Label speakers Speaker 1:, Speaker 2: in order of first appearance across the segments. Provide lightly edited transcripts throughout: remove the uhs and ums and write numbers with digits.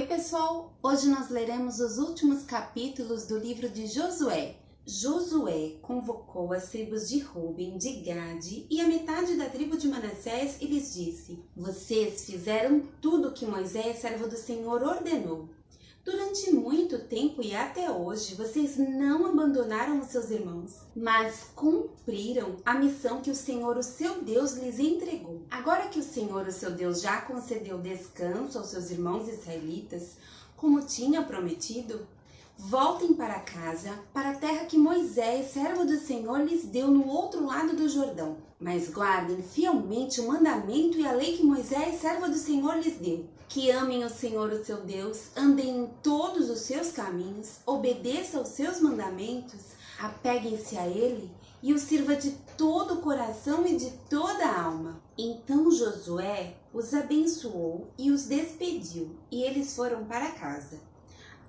Speaker 1: pessoal! Hoje nós leremos os últimos capítulos do livro de Josué. Josué convocou as tribos de Ruben, de Gade e a metade da tribo de Manassés e lhes disse: Vocês fizeram tudo o que Moisés, servo do Senhor, ordenou. Durante muito tempo e até hoje, vocês não abandonaram os seus irmãos, mas cumpriram a missão que o Senhor, o seu Deus, lhes entregou. Agora que o Senhor, o seu Deus, já concedeu descanso aos seus irmãos israelitas, como tinha prometido, voltem para casa, para a terra que Moisés, servo do Senhor, lhes deu no outro lado do Jordão. Mas guardem fielmente o mandamento e a lei que Moisés, servo do Senhor, lhes deu. Que amem o Senhor, o seu Deus, andem em todos os seus caminhos, obedeçam aos seus mandamentos, apeguem-se a Ele e o sirva de todo o coração e de toda a alma. Então Josué os abençoou e os despediu, e eles foram para casa.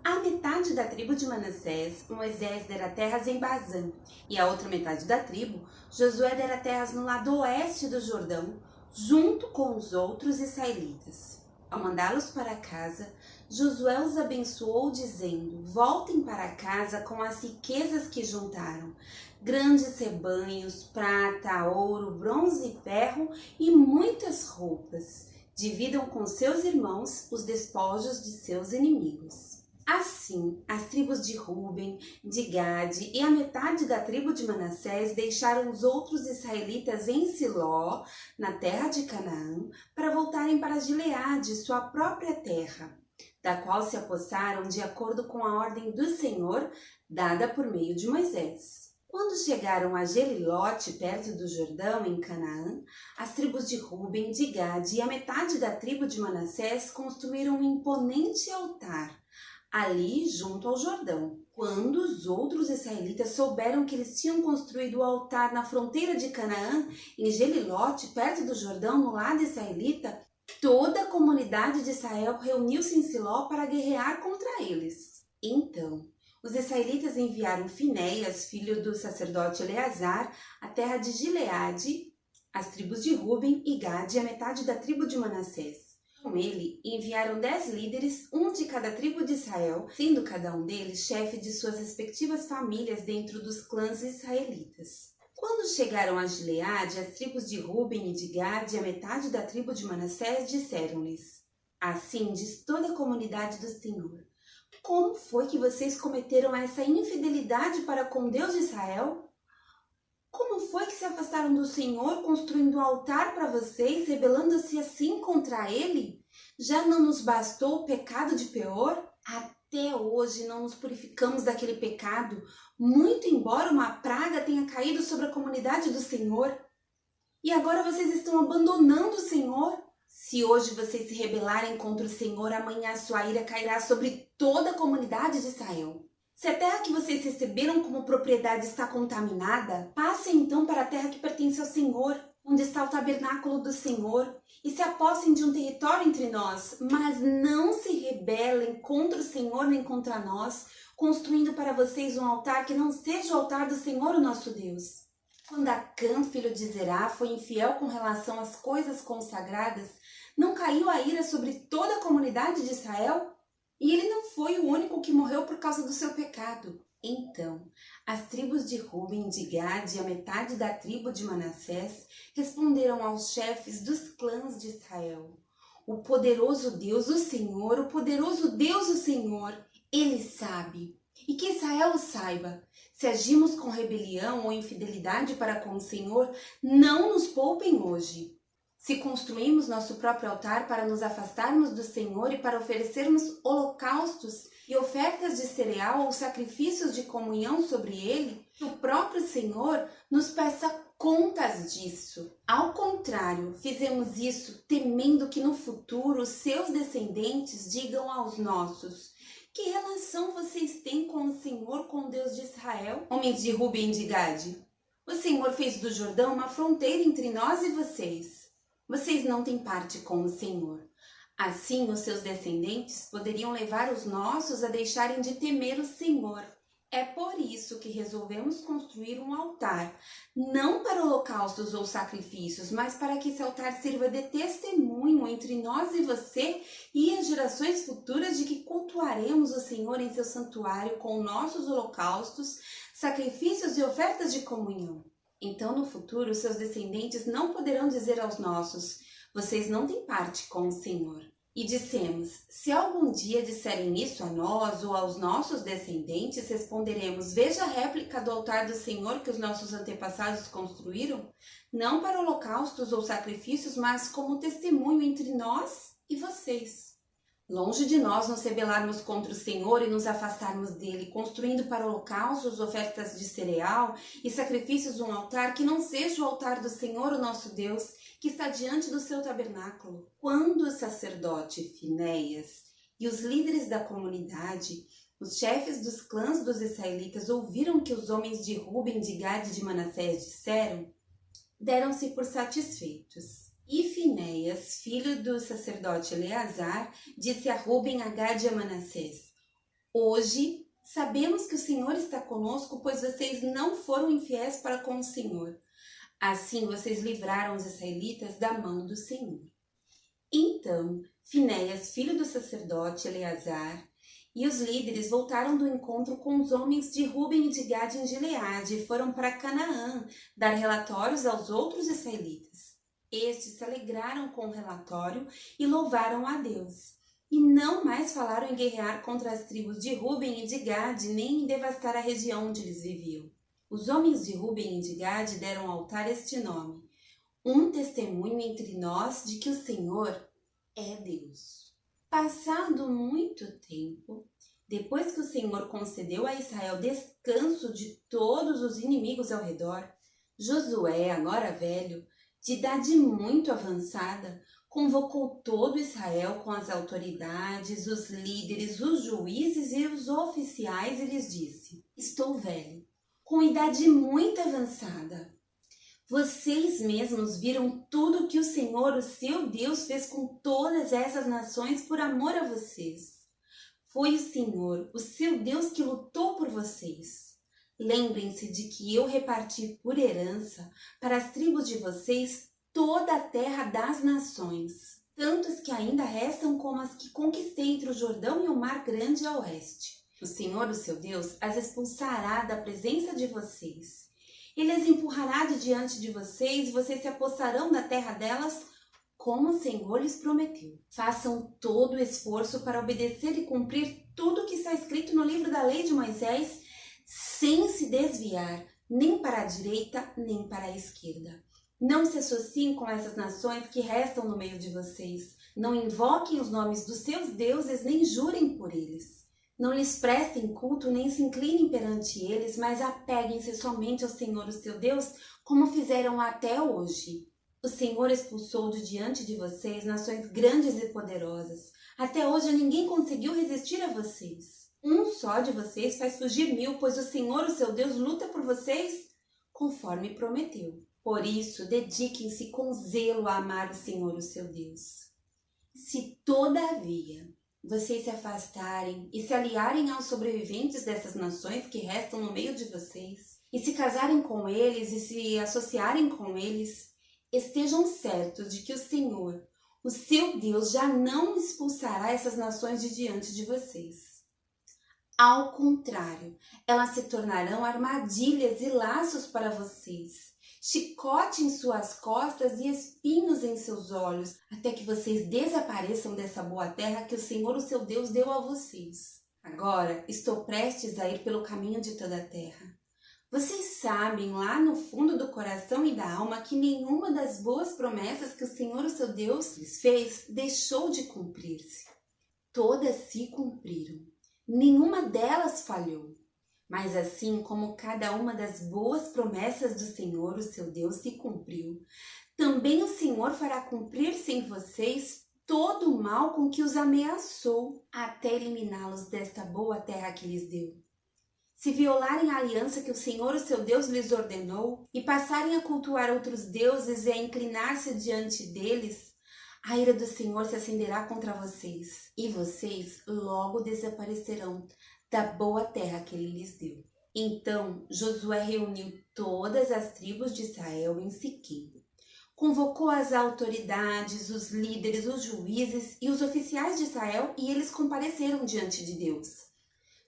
Speaker 1: A metade da tribo de Manassés, Moisés dera terras em Bazã, e a outra metade da tribo, Josué dera terras no lado oeste do Jordão, junto com os outros israelitas. Ao mandá-los para casa, Josué os abençoou, dizendo: Voltem para casa com as riquezas que juntaram, grandes rebanhos, prata, ouro, bronze e ferro e muitas roupas. Dividam com seus irmãos os despojos de seus inimigos. Assim, as tribos de Ruben, de Gade e a metade da tribo de Manassés deixaram os outros israelitas em Siló, na terra de Canaã, para voltarem para Gileade, sua própria terra, da qual se apossaram de acordo com a ordem do Senhor, dada por meio de Moisés. Quando chegaram a Gelilote, perto do Jordão, em Canaã, as tribos de Ruben, de Gade e a metade da tribo de Manassés construíram um imponente altar ali junto ao Jordão. Quando os outros israelitas souberam que eles tinham construído o altar na fronteira de Canaã, em Gelilote, perto do Jordão, no lado israelita, toda a comunidade de Israel reuniu-se em Siló para guerrear contra eles. Então, os israelitas enviaram Finéias, filho do sacerdote Eleazar, à terra de Gileade, as tribos de Ruben e Gade e a metade da tribo de Manassés. Com ele, enviaram 10 líderes, um de cada tribo de Israel, sendo cada um deles chefe de suas respectivas famílias dentro dos clãs israelitas. Quando chegaram a Gileade, as tribos de Ruben e de Gade e a metade da tribo de Manassés disseram-lhes: Assim diz toda a comunidade do Senhor: Como foi que vocês cometeram essa infidelidade para com Deus de Israel? Como foi que se afastaram do Senhor, construindo um altar para vocês, rebelando-se assim contra Ele? Já não nos bastou o pecado de Peor? Até hoje não nos purificamos daquele pecado, muito embora uma praga tenha caído sobre a comunidade do Senhor. E agora vocês estão abandonando o Senhor? Se hoje vocês se rebelarem contra o Senhor, amanhã a sua ira cairá sobre toda a comunidade de Israel. Se a terra que vocês receberam como propriedade está contaminada, passem então para a terra que pertence ao Senhor, onde está o tabernáculo do Senhor, e se apossem de um território entre nós, mas não se rebelem contra o Senhor nem contra nós, construindo para vocês um altar que não seja o altar do Senhor, o nosso Deus. Quando Acã, filho de Zerá, foi infiel com relação às coisas consagradas, não caiu a ira sobre toda a comunidade de Israel? E ele não foi o único que morreu por causa do seu pecado. Então, as tribos de Ruben, de Gade e a metade da tribo de Manassés responderam aos chefes dos clãs de Israel: O poderoso Deus, o Senhor, o poderoso Deus, o Senhor, Ele sabe. E que Israel o saiba. Se agimos com rebelião ou infidelidade para com o Senhor, não nos poupem hoje. Se construímos nosso próprio altar para nos afastarmos do Senhor e para oferecermos holocaustos e ofertas de cereal ou sacrifícios de comunhão sobre ele, que o próprio Senhor nos peça contas disso. Ao contrário, fizemos isso temendo que no futuro os seus descendentes digam aos nossos: Que relação vocês têm com o Senhor, com o Deus de Israel? Homens de Ruben e de Gade, o Senhor fez do Jordão uma fronteira entre nós e vocês. Vocês não têm parte com o Senhor. Assim, os seus descendentes poderiam levar os nossos a deixarem de temer o Senhor. É por isso que resolvemos construir um altar, não para holocaustos ou sacrifícios, mas para que esse altar sirva de testemunho entre nós e você e as gerações futuras de que cultuaremos o Senhor em seu santuário com nossos holocaustos, sacrifícios e ofertas de comunhão. Então, no futuro, seus descendentes não poderão dizer aos nossos: vocês não têm parte com o Senhor. E dissemos: se algum dia disserem isso a nós ou aos nossos descendentes, responderemos: veja a réplica do altar do Senhor que os nossos antepassados construíram, não para holocaustos ou sacrifícios, mas como testemunho entre nós e vocês. Longe de nós nos rebelarmos contra o Senhor e nos afastarmos dele, construindo para holocaustos, ofertas de cereal e sacrifícios um altar que não seja o altar do Senhor, o nosso Deus, que está diante do seu tabernáculo. Quando o sacerdote Finéias e os líderes da comunidade, os chefes dos clãs dos israelitas, ouviram que os homens de Ruben, de Gade e de Manassés disseram, deram-se por satisfeitos. E Finéias, filho do sacerdote Eleazar, disse a Ruben, a Gade e a Manassés: hoje sabemos que o Senhor está conosco, pois vocês não foram infiéis para com o Senhor. Assim vocês livraram os israelitas da mão do Senhor. Então Finéias, filho do sacerdote Eleazar, e os líderes voltaram do encontro com os homens de Ruben e de Gade em Gileade e foram para Canaã dar relatórios aos outros israelitas. Estes se alegraram com o relatório e louvaram a Deus. E não mais falaram em guerrear contra as tribos de Ruben e de Gade, nem em devastar a região onde eles viviam. Os homens de Ruben e de Gade deram ao altar este nome: um testemunho entre nós de que o Senhor é Deus. Passado muito tempo, depois que o Senhor concedeu a Israel descanso de todos os inimigos ao redor, Josué, agora velho, de idade muito avançada, convocou todo Israel com as autoridades, os líderes, os juízes e os oficiais e lhes disse: estou velho, com idade muito avançada. Vocês mesmos viram tudo que o Senhor, o seu Deus, fez com todas essas nações por amor a vocês. Foi o Senhor, o seu Deus, que lutou por vocês. Lembrem-se de que eu reparti por herança para as tribos de vocês toda a terra das nações, tanto as que ainda restam como as que conquistei entre o Jordão e o Mar Grande a oeste. O Senhor, o seu Deus, as expulsará da presença de vocês. Ele as empurrará de diante de vocês e vocês se apossarão da terra delas, como o Senhor lhes prometeu. Façam todo o esforço para obedecer e cumprir tudo o que está escrito no livro da lei de Moisés, sem se desviar nem para a direita nem para a esquerda. Não se associem com essas nações que restam no meio de vocês. Não invoquem os nomes dos seus deuses nem jurem por eles. Não lhes prestem culto nem se inclinem perante eles, mas apeguem-se somente ao Senhor, o seu Deus, como fizeram até hoje. O Senhor expulsou de diante de vocês nações grandes e poderosas. Até hoje ninguém conseguiu resistir a vocês. Um só de vocês faz fugir 1000, pois o Senhor, o seu Deus, luta por vocês conforme prometeu. Por isso, dediquem-se com zelo a amar o Senhor, o seu Deus. Se, todavia, vocês se afastarem e se aliarem aos sobreviventes dessas nações que restam no meio de vocês, e se casarem com eles e se associarem com eles, estejam certos de que o Senhor, o seu Deus, já não expulsará essas nações de diante de vocês. Ao contrário, elas se tornarão armadilhas e laços para vocês, chicote em suas costas e espinhos em seus olhos, até que vocês desapareçam dessa boa terra que o Senhor, o seu Deus, deu a vocês. Agora estou prestes a ir pelo caminho de toda a terra. Vocês sabem lá no fundo do coração e da alma que nenhuma das boas promessas que o Senhor, o seu Deus, lhes fez deixou de cumprir-se. Todas se cumpriram. Nenhuma delas falhou, mas assim como cada uma das boas promessas do Senhor, o seu Deus, se cumpriu, também o Senhor fará cumprir-se em vocês todo o mal com que os ameaçou, até eliminá-los desta boa terra que lhes deu. Se violarem a aliança que o Senhor, o seu Deus, lhes ordenou, e passarem a cultuar outros deuses e a inclinar-se diante deles, A ira do Senhor se acenderá contra vocês, e vocês logo desaparecerão da boa terra que ele lhes deu. Então Josué reuniu todas as tribos de Israel em Siquém. Convocou as autoridades, os líderes, os juízes e os oficiais de Israel, e eles compareceram diante de Deus.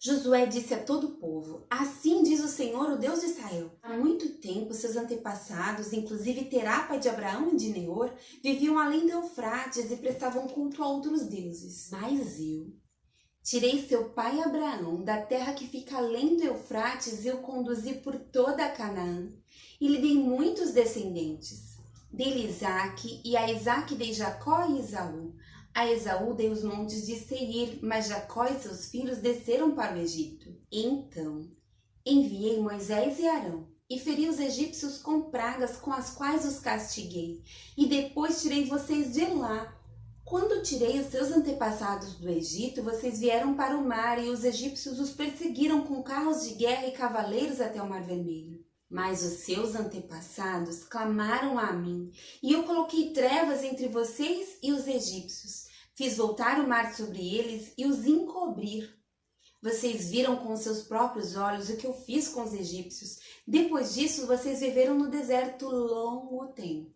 Speaker 1: Josué disse a todo o povo: assim diz o Senhor, o Deus de Israel. Há muito tempo seus antepassados, inclusive Terá, pai de Abraão e de Neor, viviam além do Eufrates e prestavam culto a outros deuses. Mas eu tirei seu pai Abraão da terra que fica além do Eufrates e o conduzi por toda a Canaã, e lhe dei muitos descendentes. Dei-lhe Isaque, e a Isaque dei Jacó e Esaú. A Esaú dei os montes de Seir, mas Jacó e seus filhos desceram para o Egito. Então enviei Moisés e Arão, e feri os egípcios com pragas com as quais os castiguei, e depois tirei vocês de lá. Quando tirei os seus antepassados do Egito, vocês vieram para o mar, e os egípcios os perseguiram com carros de guerra e cavaleiros até o Mar Vermelho. Mas os seus antepassados clamaram a mim, e eu coloquei trevas entre vocês e os egípcios. Fiz voltar o mar sobre eles e os encobrir. Vocês viram com seus próprios olhos o que eu fiz com os egípcios. Depois disso, vocês viveram no deserto longo tempo.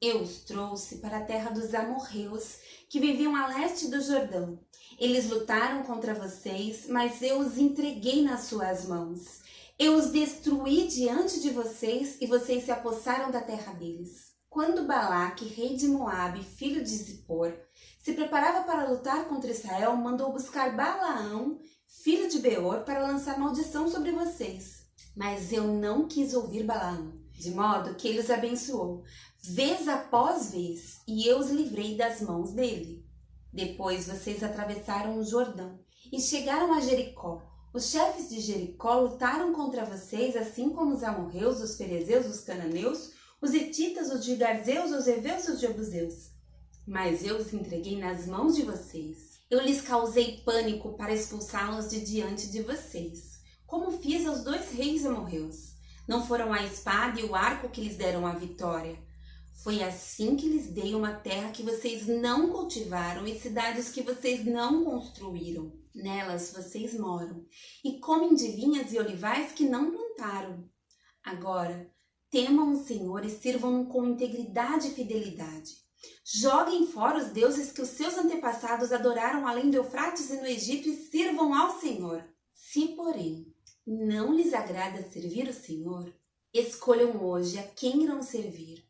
Speaker 1: Eu os trouxe para a terra dos amorreus, que viviam a leste do Jordão. Eles lutaram contra vocês, mas eu os entreguei nas suas mãos. Eu os destruí diante de vocês e vocês se apossaram da terra deles. Quando Balaque, rei de Moabe, filho de Zippor, se preparava para lutar contra Israel, mandou buscar Balaão, filho de Beor, para lançar maldição sobre vocês. Mas eu não quis ouvir Balaão, de modo que ele os abençoou, vez após vez, e eu os livrei das mãos dele. Depois vocês atravessaram o Jordão e chegaram a Jericó. Os chefes de Jericó lutaram contra vocês, assim como os amorreus, os ferezeus, os cananeus, os hetitas, os girgazeus, os heveus e os jebuseus. Mas eu os entreguei nas mãos de vocês. Eu lhes causei pânico para expulsá-los de diante de vocês, como fiz aos 2 reis amorreus. Não foram a espada e o arco que lhes deram a vitória. Foi assim que lhes dei uma terra que vocês não cultivaram e cidades que vocês não construíram. Nelas vocês moram e comem de vinhas e olivais que não plantaram. Agora, temam o Senhor e sirvam-no com integridade e fidelidade. Joguem fora os deuses que os seus antepassados adoraram além do Eufrates e no Egito e sirvam ao Senhor. Se, porém, não lhes agrada servir o Senhor, escolham hoje a quem irão servir.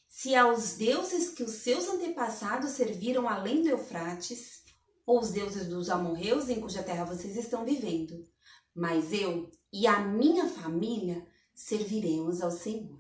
Speaker 1: Se aos deuses que os seus antepassados serviram além do Eufrates, ou os deuses dos amorreus em cuja terra vocês estão vivendo. Mas eu e a minha família serviremos ao Senhor.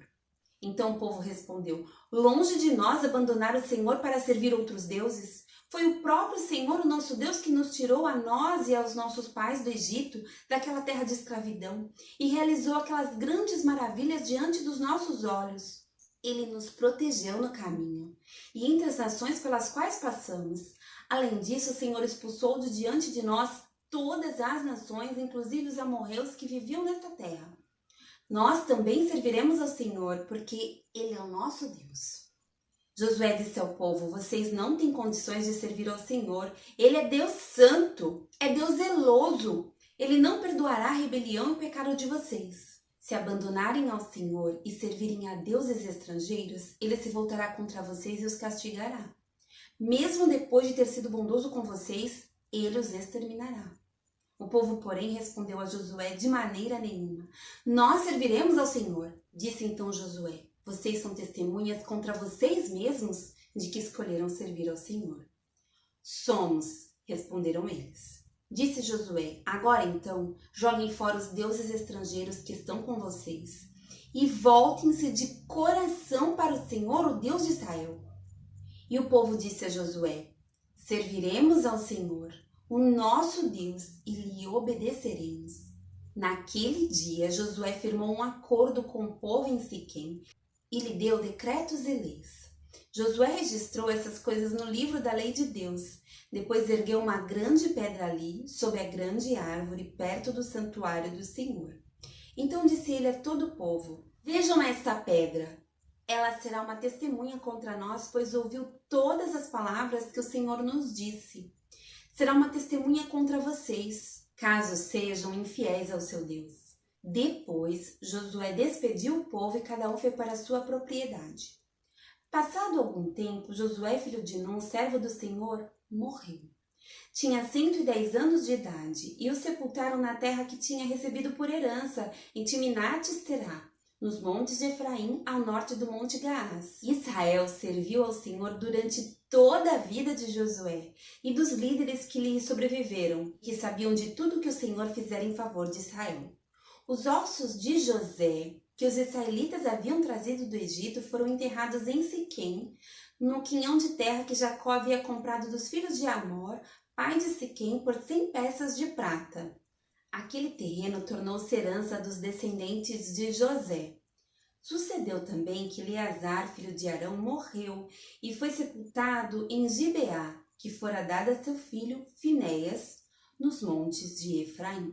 Speaker 1: Então o povo respondeu: longe de nós abandonar o Senhor para servir outros deuses. Foi o próprio Senhor, o nosso Deus, que nos tirou a nós e aos nossos pais do Egito, daquela terra de escravidão, e realizou aquelas grandes maravilhas diante dos nossos olhos. Ele nos protegeu no caminho e entre as nações pelas quais passamos. Além disso, o Senhor expulsou de diante de nós todas as nações, inclusive os amorreus que viviam nesta terra. Nós também serviremos ao Senhor, porque Ele é o nosso Deus. Josué disse ao povo: vocês não têm condições de servir ao Senhor. Ele é Deus santo, é Deus zeloso. Ele não perdoará a rebelião e o pecado de vocês. Se abandonarem ao Senhor e servirem a deuses estrangeiros, Ele se voltará contra vocês e os castigará. Mesmo depois de ter sido bondoso com vocês, Ele os exterminará. O povo, porém, respondeu a Josué: de maneira nenhuma. Nós serviremos ao Senhor. Disse então Josué: vocês são testemunhas contra vocês mesmos de que escolheram servir ao Senhor. Somos, responderam eles. Disse Josué: agora então, joguem fora os deuses estrangeiros que estão com vocês e voltem-se de coração para o Senhor, o Deus de Israel. E o povo disse a Josué: serviremos ao Senhor, o nosso Deus, e lhe obedeceremos. Naquele dia, Josué firmou um acordo com o povo em Siquém e lhe deu decretos e leis. Josué registrou essas coisas no livro da lei de Deus. Depois ergueu uma grande pedra ali, sob a grande árvore, perto do santuário do Senhor. Então disse ele a todo o povo: vejam esta pedra. Ela será uma testemunha contra nós, pois ouviu todas as palavras que o Senhor nos disse. Será uma testemunha contra vocês, caso sejam infiéis ao seu Deus. Depois, Josué despediu o povo e cada um foi para a sua propriedade. Passado algum tempo, Josué, filho de Nun, servo do Senhor, morreu. Tinha 110 anos de idade e o sepultaram na terra que tinha recebido por herança, em Timnat-Será, nos montes de Efraim, ao norte do Monte Gaás. Israel serviu ao Senhor durante toda a vida de Josué e dos líderes que lhe sobreviveram, que sabiam de tudo que o Senhor fizera em favor de Israel. Os ossos de José, que os israelitas haviam trazido do Egito, foram enterrados em Siquém, no quinhão de terra que Jacó havia comprado dos filhos de Amor, pai de Siquém, por 100 peças de prata. Aquele terreno tornou-se herança dos descendentes de José. Sucedeu também que Eleazar, filho de Arão, morreu e foi sepultado em Gibeá, que fora dada a seu filho Finéias, nos montes de Efraim.